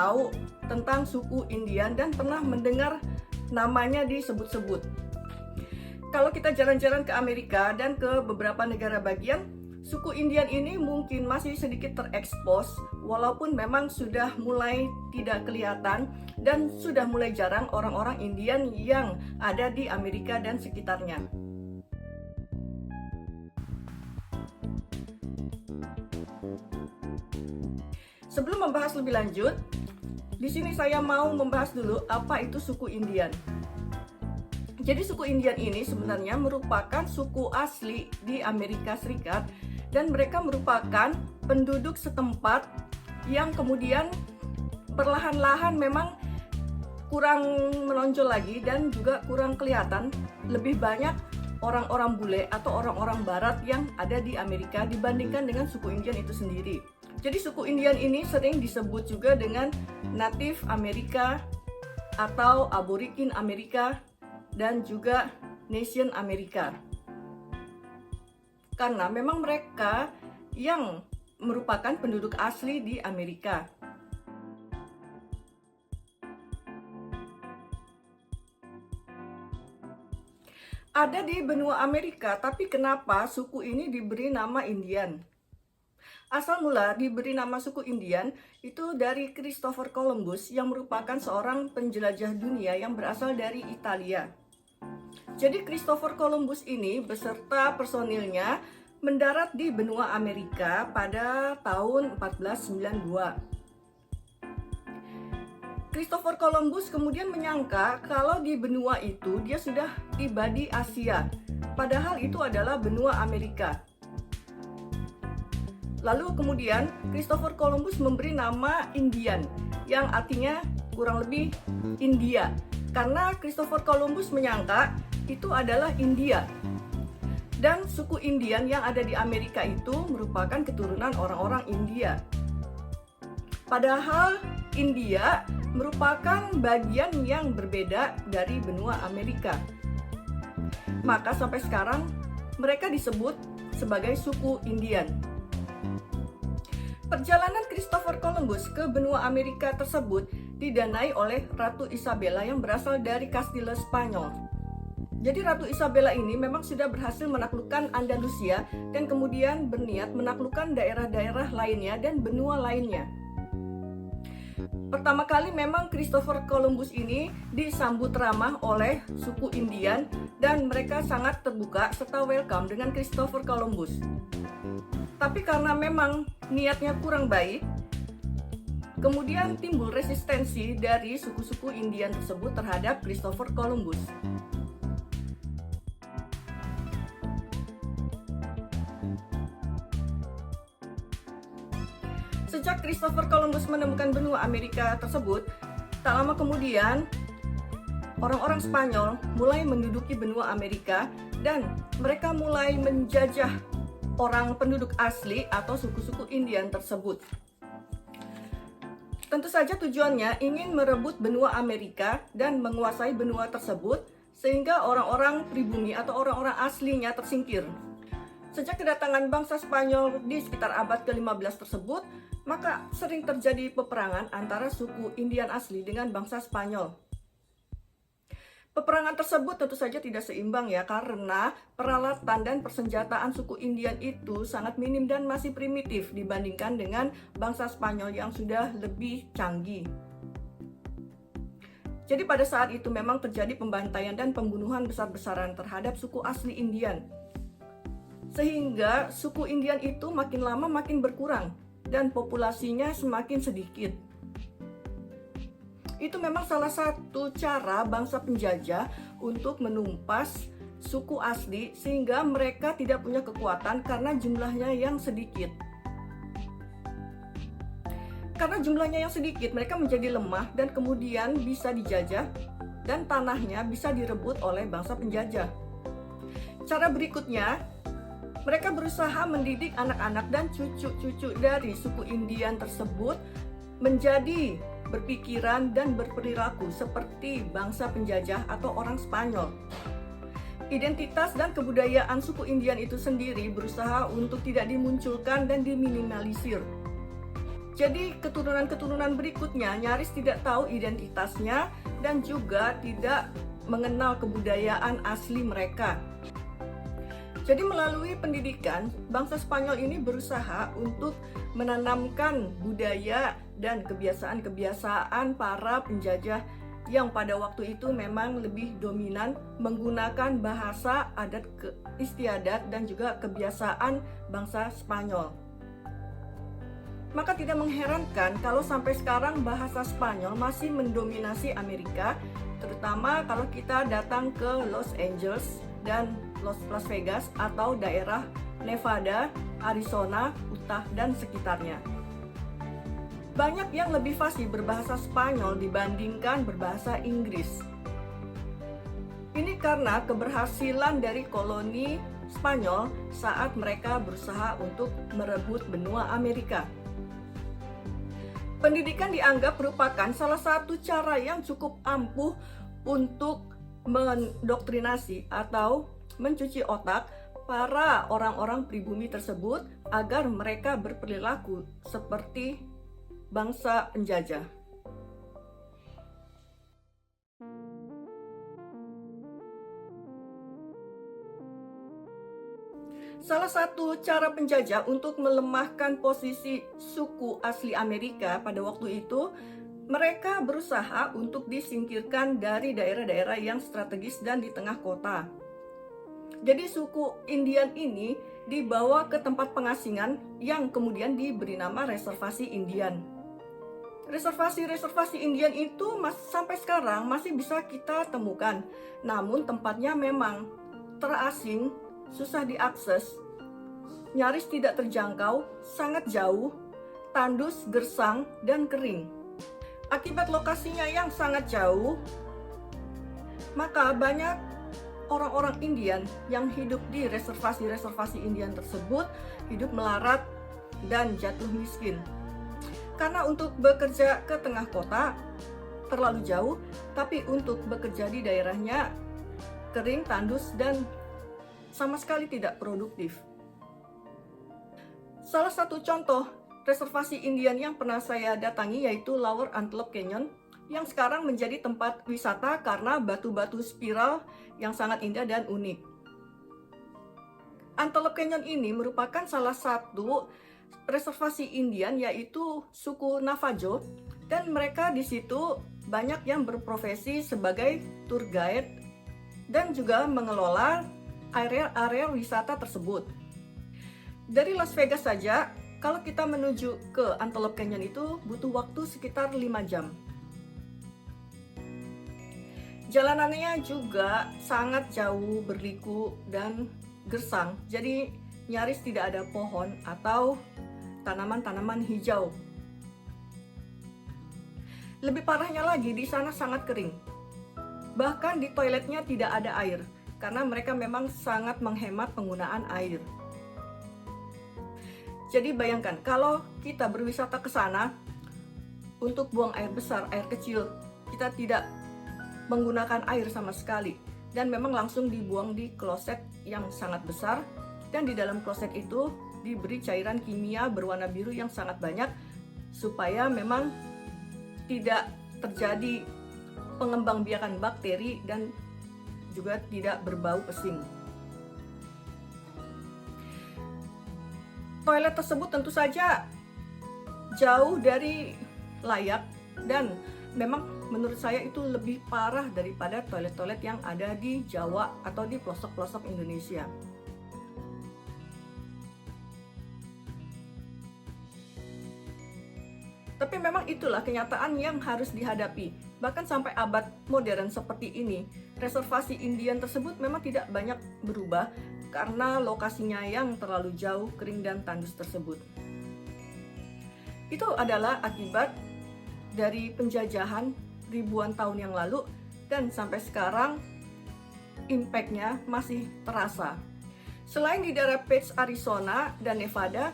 tahu tentang suku Indian dan pernah mendengar namanya disebut-sebut. Kalau kita jalan-jalan ke Amerika dan ke beberapa negara bagian, suku Indian ini mungkin masih sedikit terekspos, walaupun memang sudah mulai tidak kelihatan dan sudah mulai jarang orang-orang Indian yang ada di Amerika dan sekitarnya. Sebelum membahas lebih lanjut, di sini saya mau membahas dulu apa itu suku Indian. Jadi suku Indian ini sebenarnya merupakan suku asli di Amerika Serikat dan mereka merupakan penduduk setempat yang kemudian perlahan-lahan memang kurang menonjol lagi dan juga kurang kelihatan. Lebih banyak orang-orang bule atau orang-orang barat yang ada di Amerika dibandingkan dengan suku Indian itu sendiri. Jadi suku Indian ini sering disebut juga dengan Native Amerika atau Aborigin Amerika dan juga Nation Amerika. Karena memang mereka yang merupakan penduduk asli di Amerika. Ada di benua Amerika, tapi kenapa suku ini diberi nama Indian? Asal mula diberi nama suku Indian itu dari Christopher Columbus yang merupakan seorang penjelajah dunia yang berasal dari Italia. Jadi Christopher Columbus ini beserta personilnya mendarat di benua Amerika pada tahun 1492. Christopher Columbus kemudian menyangka kalau di benua itu dia sudah tiba di Asia, padahal itu adalah benua Amerika. Lalu kemudian Christopher Columbus memberi nama Indian, yang artinya kurang lebih India, karena Christopher Columbus menyangka itu adalah India. Dan suku Indian yang ada di Amerika itu merupakan keturunan orang-orang India. Padahal India merupakan bagian yang berbeda dari benua Amerika. Maka sampai sekarang mereka disebut sebagai suku Indian. Perjalanan Christopher Columbus ke benua Amerika tersebut didanai oleh Ratu Isabella yang berasal dari Kastila Spanyol. Jadi Ratu Isabella ini memang sudah berhasil menaklukkan Andalusia dan kemudian berniat menaklukkan daerah-daerah lainnya dan benua lainnya. Pertama kali memang Christopher Columbus ini disambut ramah oleh suku Indian dan mereka sangat terbuka serta welcome dengan Christopher Columbus. Tapi karena memang niatnya kurang baik, kemudian timbul resistensi dari suku-suku Indian tersebut terhadap Christopher Columbus. Sejak Christopher Columbus menemukan benua Amerika tersebut, tak lama kemudian orang-orang Spanyol mulai menduduki benua Amerika dan mereka mulai menjajah orang penduduk asli atau suku-suku Indian tersebut. Tentu saja tujuannya ingin merebut benua Amerika dan menguasai benua tersebut sehingga orang-orang pribumi atau orang-orang aslinya tersingkir. Sejak kedatangan bangsa Spanyol di sekitar abad ke-15 tersebut, maka sering terjadi peperangan antara suku Indian asli dengan bangsa Spanyol. Peperangan tersebut tentu saja tidak seimbang ya, karena peralatan dan persenjataan suku Indian itu sangat minim dan masih primitif dibandingkan dengan bangsa Spanyol yang sudah lebih canggih. Jadi pada saat itu memang terjadi pembantaian dan pembunuhan besar-besaran terhadap suku asli Indian. Sehingga suku Indian itu makin lama makin berkurang dan populasinya semakin sedikit. Itu memang salah satu cara bangsa penjajah untuk menumpas suku asli sehingga mereka tidak punya kekuatan karena jumlahnya yang sedikit. Karena jumlahnya yang sedikit, mereka menjadi lemah dan kemudian bisa dijajah dan tanahnya bisa direbut oleh bangsa penjajah. Cara berikutnya, mereka berusaha mendidik anak-anak dan cucu-cucu dari suku Indian tersebut menjadi berpikiran dan berperilaku seperti bangsa penjajah atau orang Spanyol. Identitas dan kebudayaan suku Indian itu sendiri berusaha untuk tidak dimunculkan dan diminimalisir. Jadi keturunan-keturunan berikutnya nyaris tidak tahu identitasnya dan juga tidak mengenal kebudayaan asli mereka. Jadi melalui pendidikan, bangsa Spanyol ini berusaha untuk menanamkan budaya dan kebiasaan-kebiasaan para penjajah yang pada waktu itu memang lebih dominan menggunakan bahasa adat istiadat dan juga kebiasaan bangsa Spanyol. Maka tidak mengherankan kalau sampai sekarang bahasa Spanyol masih mendominasi Amerika, terutama kalau kita datang ke Los Angeles dan Las Vegas atau daerah Nevada, Arizona, Utah, dan sekitarnya. Banyak yang lebih fasih berbahasa Spanyol dibandingkan berbahasa Inggris. Ini karena keberhasilan dari koloni Spanyol saat mereka berusaha untuk merebut benua Amerika. Pendidikan dianggap merupakan salah satu cara yang cukup ampuh untuk mendoktrinasi atau mencuci otak para orang-orang pribumi tersebut agar mereka berperilaku seperti bangsa penjajah. Salah satu cara penjajah untuk melemahkan posisi suku asli Amerika pada waktu itu, mereka berusaha untuk disingkirkan dari daerah-daerah yang strategis dan di tengah kota. Jadi suku Indian ini dibawa ke tempat pengasingan yang kemudian diberi nama reservasi Indian. Reservasi Indian itu sampai sekarang masih bisa kita temukan, namun tempatnya memang terasing, susah diakses, nyaris tidak terjangkau, sangat jauh, tandus, gersang, dan kering. Akibat lokasinya yang sangat jauh, maka banyak orang-orang Indian yang hidup di reservasi Indian tersebut hidup melarat dan jatuh miskin. Karena untuk bekerja ke tengah kota terlalu jauh, tapi untuk bekerja di daerahnya kering, tandus, dan sama sekali tidak produktif. Salah satu contoh reservasi Indian yang pernah saya datangi yaitu Lower Antelope Canyon yang sekarang menjadi tempat wisata karena batu-batu spiral yang sangat indah dan unik. Antelope Canyon ini merupakan salah satu reservasi Indian yaitu suku Navajo, dan mereka di situ banyak yang berprofesi sebagai tour guide dan juga mengelola area wisata tersebut. Dari Las Vegas saja, kalau kita menuju ke Antelope Canyon itu butuh waktu sekitar 5 jam. Jalanannya juga sangat jauh, berliku, dan gersang. Jadi nyaris tidak ada pohon atau tanaman-tanaman hijau. Lebih parahnya lagi, di sana sangat kering. Bahkan di toiletnya tidak ada air, karena mereka memang sangat menghemat penggunaan air. Jadi bayangkan, kalau kita berwisata ke sana untuk buang air besar, air kecil, kita tidak menggunakan air sama sekali. Dan memang langsung dibuang di kloset yang sangat besar. Dan di dalam kloset itu diberi cairan kimia berwarna biru yang sangat banyak, supaya memang tidak terjadi pengembangbiakan bakteri dan juga tidak berbau pesing. Toilet tersebut tentu saja jauh dari layak dan memang menurut saya itu lebih parah daripada toilet-toilet yang ada di Jawa atau di pelosok-pelosok Indonesia. Tapi memang itulah kenyataan yang harus dihadapi. Bahkan sampai abad modern seperti ini, reservasi Indian tersebut memang tidak banyak berubah karena lokasinya yang terlalu jauh, kering, dan tandus tersebut. Itu adalah akibat dari penjajahan ribuan tahun yang lalu, dan sampai sekarang impact-nya masih terasa. Selain di daerah Page, Arizona, dan Nevada,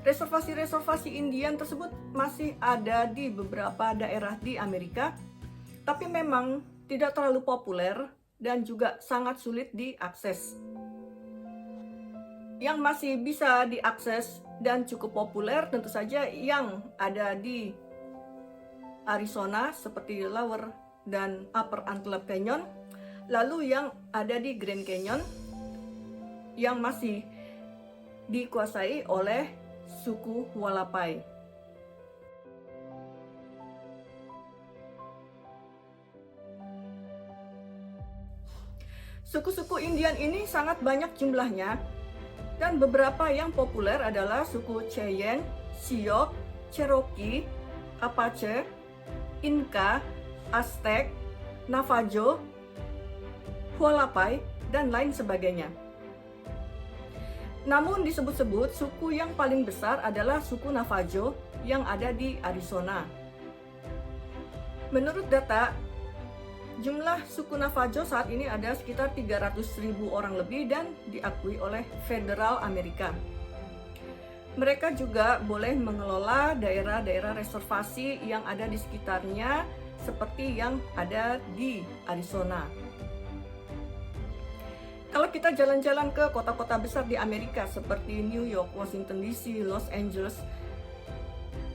reservasi Indian tersebut masih ada di beberapa daerah di Amerika, tapi memang tidak terlalu populer dan juga sangat sulit diakses. yang masih bisa diakses dan cukup populer tentu saja yang ada di Arizona seperti Lower dan Upper Antelope Canyon, lalu yang ada di Grand Canyon yang masih dikuasai oleh suku Hualapai. Suku-suku Indian ini sangat banyak jumlahnya, dan beberapa yang populer adalah suku Cheyenne, Sioux, Cherokee, Apache, Inca, Aztec, Navajo, Hualapai, dan lain sebagainya. Namun disebut-sebut suku yang paling besar adalah suku Navajo yang ada di Arizona. Menurut data, jumlah suku Navajo saat ini ada sekitar 300.000 orang lebih dan diakui oleh Federal Amerika. Mereka juga boleh mengelola daerah-daerah reservasi yang ada di sekitarnya seperti yang ada di Arizona. Kalau kita jalan-jalan ke kota-kota besar di Amerika seperti New York, Washington DC, Los Angeles,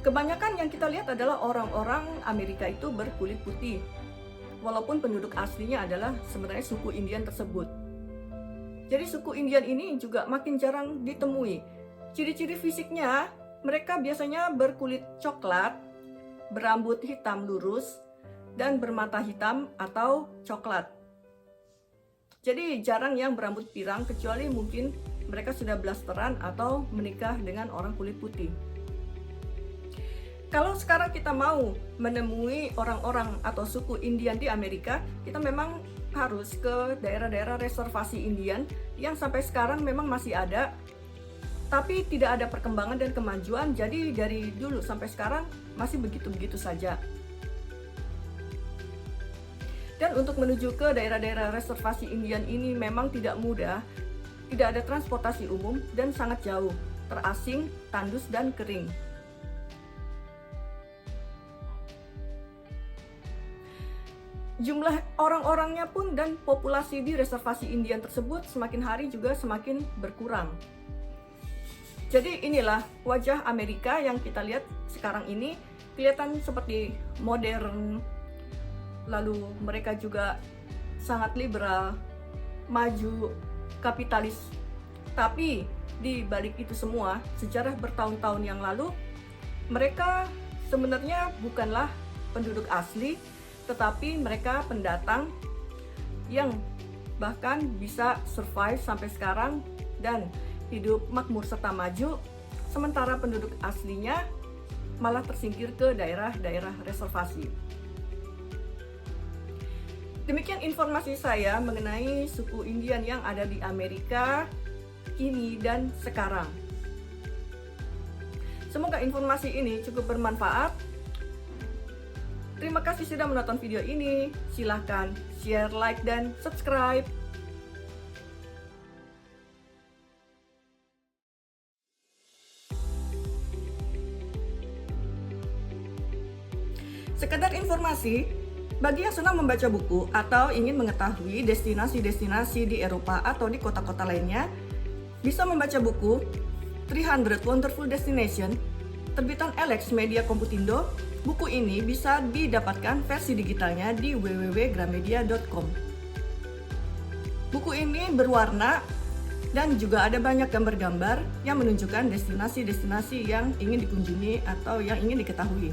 kebanyakan yang kita lihat adalah orang-orang Amerika itu berkulit putih. Walaupun penduduk aslinya adalah sebenarnya suku Indian tersebut. Jadi suku Indian ini juga makin jarang ditemui. Ciri-ciri fisiknya, mereka biasanya berkulit coklat, berambut hitam lurus, dan bermata hitam atau coklat. Jadi jarang yang berambut pirang, kecuali mungkin mereka sudah blasteran atau menikah dengan orang kulit putih. Kalau sekarang kita mau menemui orang-orang atau suku Indian di Amerika, kita memang harus ke daerah-daerah reservasi Indian yang sampai sekarang memang masih ada, tapi tidak ada perkembangan dan kemajuan, jadi dari dulu sampai sekarang masih begitu-begitu saja. Dan untuk menuju ke daerah-daerah reservasi Indian ini memang tidak mudah, tidak ada transportasi umum dan sangat jauh, terasing, tandus, dan kering. Jumlah orang-orangnya pun dan populasi di reservasi Indian tersebut semakin hari juga semakin berkurang. Jadi inilah wajah Amerika yang kita lihat sekarang ini, kelihatan seperti modern, lalu mereka juga sangat liberal, maju, kapitalis. Tapi di balik itu semua, sejarah bertahun-tahun yang lalu, mereka sebenarnya bukanlah penduduk asli, tetapi mereka pendatang yang bahkan bisa survive sampai sekarang dan hidup makmur serta maju, sementara penduduk aslinya malah tersingkir ke daerah-daerah reservasi. Demikian informasi saya mengenai suku Indian yang ada di Amerika kini dan sekarang. Semoga informasi ini cukup bermanfaat. Terima kasih sudah menonton video ini. Silahkan share, like, dan subscribe. Sekedar informasi, bagi yang senang membaca buku atau ingin mengetahui destinasi-destinasi di Eropa atau di kota-kota lainnya, bisa membaca buku 300 Wonderful Destination, terbitan Alex Media Komputindo. Buku ini bisa didapatkan versi digitalnya di www.gramedia.com. Buku ini berwarna dan juga ada banyak gambar-gambar yang menunjukkan destinasi-destinasi yang ingin dikunjungi atau yang ingin diketahui.